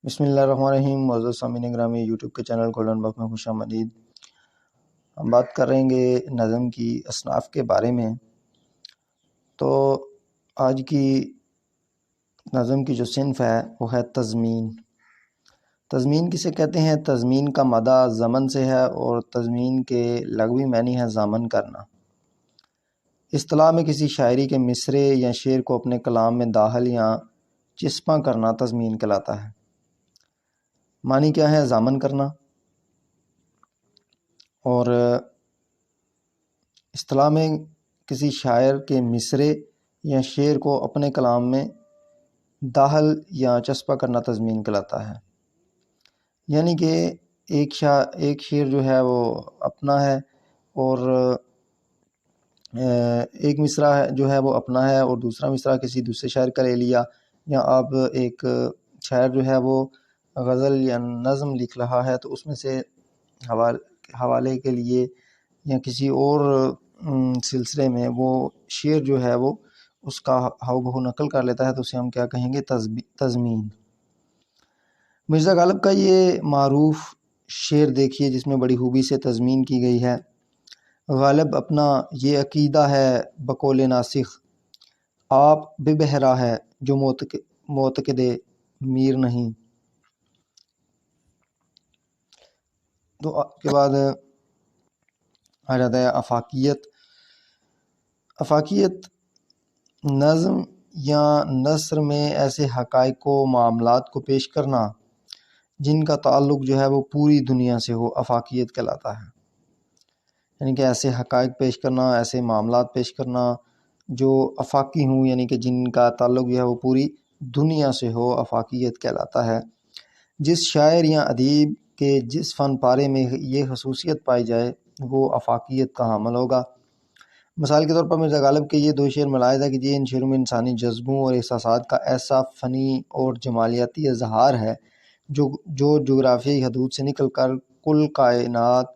بسم اللہ الرحمن الرحیم۔ معزز سامعین گرامی، یوٹیوب کے چینل گولڈن بک میں خوش آمدید۔ ہم بات کریں گے نظم کی اصناف کے بارے میں۔ تو آج کی نظم کی جو صنف ہے وہ ہے تضمین۔ تضمین کسے کہتے ہیں؟ تضمین کا مادہ ضمن سے ہے اور تضمین کے لغوی معنی ہے ضامن کرنا۔ اصطلاح میں کسی شاعری کے مصرعے یا شعر کو اپنے کلام میں داخل یا چسپاں کرنا تضمین کہلاتا ہے۔ معنی کیا ہے؟ ضامن کرنا۔ اور اصطلاح میں کسی شاعر کے مصرعے یا شعر کو اپنے کلام میں داخل یا چسپاں کرنا تضمین کہلاتا ہے۔ یعنی کہ ایک شعر جو ہے وہ اپنا ہے اور ایک مصرع جو ہے وہ اپنا ہے اور دوسرا مصرع کسی دوسرے شاعر کا لے لیا، یا اب ایک شاعر جو ہے وہ غزل یا نظم لکھ رہا ہے تو اس میں سے حوالے کے لیے یا کسی اور سلسلے میں وہ شعر جو ہے وہ اس کا ہاؤ بہو نقل کر لیتا ہے تو اسے ہم کیا کہیں گے؟ تضمین۔ مرزا غالب کا یہ معروف شعر دیکھیے جس میں بڑی خوبی سے تضمین کی گئی ہے۔ غالب اپنا یہ عقیدہ ہے بقول ناسخ، آپ بے بہرا ہے جو معتقد میر نہیں۔ تو کے بعد آ جاتا ہے آفاقیت۔ آفاقیت نظم یا نثر میں ایسے حقائق و معاملات کو پیش کرنا جن کا تعلق جو ہے وہ پوری دنیا سے ہو، آفاقیت کہلاتا ہے۔ یعنی کہ ایسے حقائق پیش کرنا، ایسے معاملات پیش کرنا جو آفاقی ہوں، یعنی کہ جن کا تعلق جو ہے وہ پوری دنیا سے ہو، آفاقیت کہلاتا ہے۔ جس شاعر یا ادیب کے جس فن پارے میں یہ خصوصیت پائی جائے وہ آفاقیت کا حامل ہوگا۔ مثال کے طور پر مرزا غالب کے یہ دو شعر ملاحظہ کیجیے۔ ان شعروں میں انسانی جذبوں اور احساسات کا ایسا فنی اور جمالیاتی اظہار ہے جو جغرافیائی حدود سے نکل کر کل کائنات،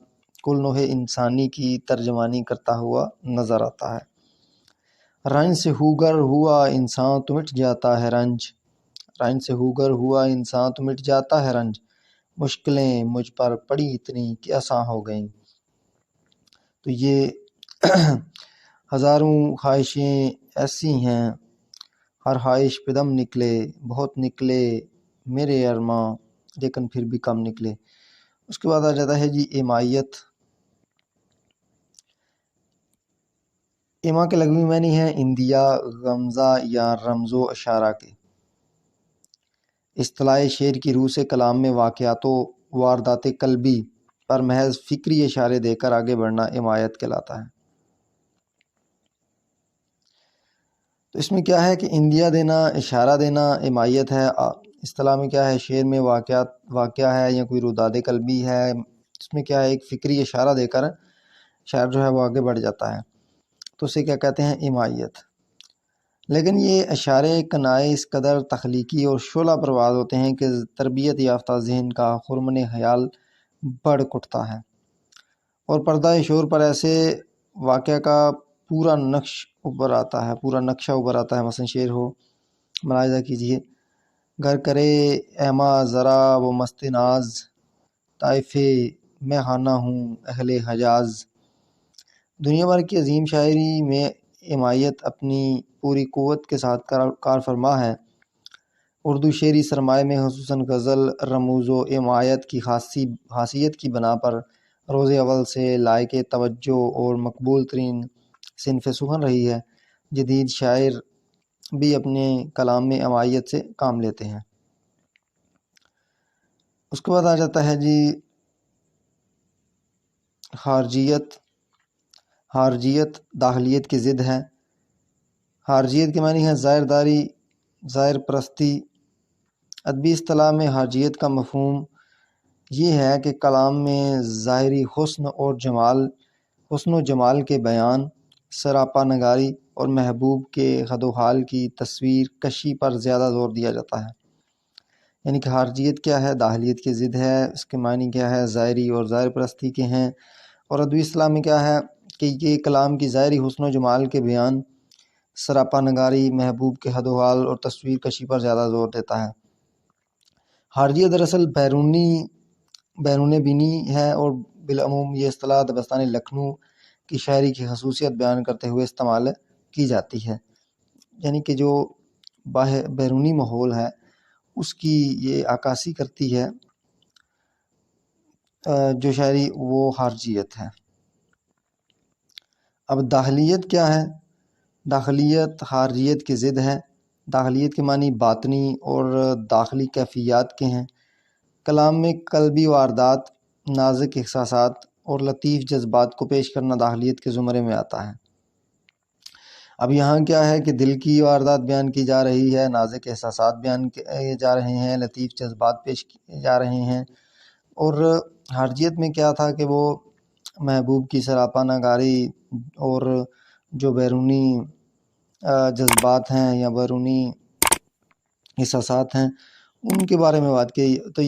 کل نوع انسانی کی ترجمانی کرتا ہوا نظر آتا ہے۔ رنج سے ہوگر ہوا انسان تو مٹ جاتا ہے رنج، رنج سے ہوگر ہوا انسان تو مٹ جاتا ہے رنج، مشکلیں مجھ پر پڑی اتنی کہ آساں ہو گئیں۔ تو یہ ہزاروں خواہشیں ایسی ہیں، ہر خواہش پہ دم نکلے، بہت نکلے میرے ارماں لیکن پھر بھی کم نکلے۔ اس کے بعد آ جاتا ہے جی امائیت۔ ایما کے لغوی معنی ہیں اندیا، غمزہ یا رمز و اشارہ کے۔ اصطلاح شعر کی روح سے کلام میں واقعات و واردات قلبی پر محض فکری اشارے دے کر آگے بڑھنا امایت کہلاتا ہے۔ تو اس میں کیا ہے کہ اندیا دینا، اشارہ دینا امایت ہے۔ اصطلاح میں کیا ہے؟ شعر میں واقعہ ہے یا کوئی روداد قلبی ہے، اس میں کیا ہے؟ ایک فکری اشارہ دے کر شاعر جو ہے وہ آگے بڑھ جاتا ہے تو اسے کیا کہتے ہیں؟ امایت۔ لیکن یہ اشارے کنائے اس قدر تخلیقی اور شعلہ پرواز ہوتے ہیں کہ تربیت یافتہ ذہن کا خرمن خیال بڑھ اٹھتا ہے اور پردہ شعور پر ایسے واقعہ کا پورا نقشہ ابھر آتا ہے۔ مثلا شعر ہو، ملاحظہ کیجیے، گر کرے ایما ذرا وہ مست ناز، طائف میں خانہ ہوں اہل حجاز۔ دنیا بھر کی عظیم شاعری میں امایت اپنی پوری قوت کے ساتھ کار فرما ہے۔ اردو شعری سرمایہ میں خصوصاً غزل رموز و امایت کی خاصیت کی بنا پر روز اول سے لائق توجہ اور مقبول ترین صنف سخن رہی ہے۔ جدید شاعر بھی اپنے کلام میں امایت سے کام لیتے ہیں۔ اس کے بعد آ جاتا ہے جی خارجیت۔ خارجیت داخلیت کی ضد ہے۔ خارجیت کے معنی ہے ظاہر داری، ظاہر پرستی۔ ادبی اصطلاح میں خارجیت کا مفہوم یہ ہے کہ کلام میں ظاہری حسن و جمال کے بیان، سراپا نگاری اور محبوب کے خد و خال کی تصویر کشی پر زیادہ زور دیا جاتا ہے۔ یعنی کہ خارجیت کیا ہے؟ داخلیت کی ضد ہے۔ اس کے معنی کیا ہے؟ ظاہری اور ظاہر پرستی کے ہیں۔ اور ادبی اصطلاح میں کیا ہے کہ یہ کلام کی ظاہری حسن و جمال کے بیان، سراپا نگاری، محبوب کے خد و خال اور تصویر کشی پر زیادہ زور دیتا ہے۔ حاریت دراصل بیرون بینی ہے اور بالعموم یہ اصطلاح دبستان لکھنؤ کی شاعری کی خصوصیت بیان کرتے ہوئے استعمال کی جاتی ہے، یعنی کہ جو بیرونی ماحول ہے اس کی یہ عکاسی کرتی ہے جو شاعری، وہ خارجیت ہے۔ اب داخلیت کیا ہے؟ داخلیت خارجیت کی ضد ہے۔ داخلیت کے معنی باطنی اور داخلی کیفیات کے ہیں۔ کلام میں قلبی واردات، نازک احساسات اور لطیف جذبات کو پیش کرنا داخلیت کے زمرے میں آتا ہے۔ اب یہاں کیا ہے کہ دل کی واردات بیان کی جا رہی ہے، نازک احساسات بیان کیے جا رہے ہیں، لطیف جذبات پیش کیے جا رہے ہیں۔ اور خارجیت میں کیا تھا کہ وہ محبوب کی سراپا نگاری اور جو بیرونی جذبات ہیں یا بیرونی احساسات ہیں ان کے بارے میں بات کی۔ تو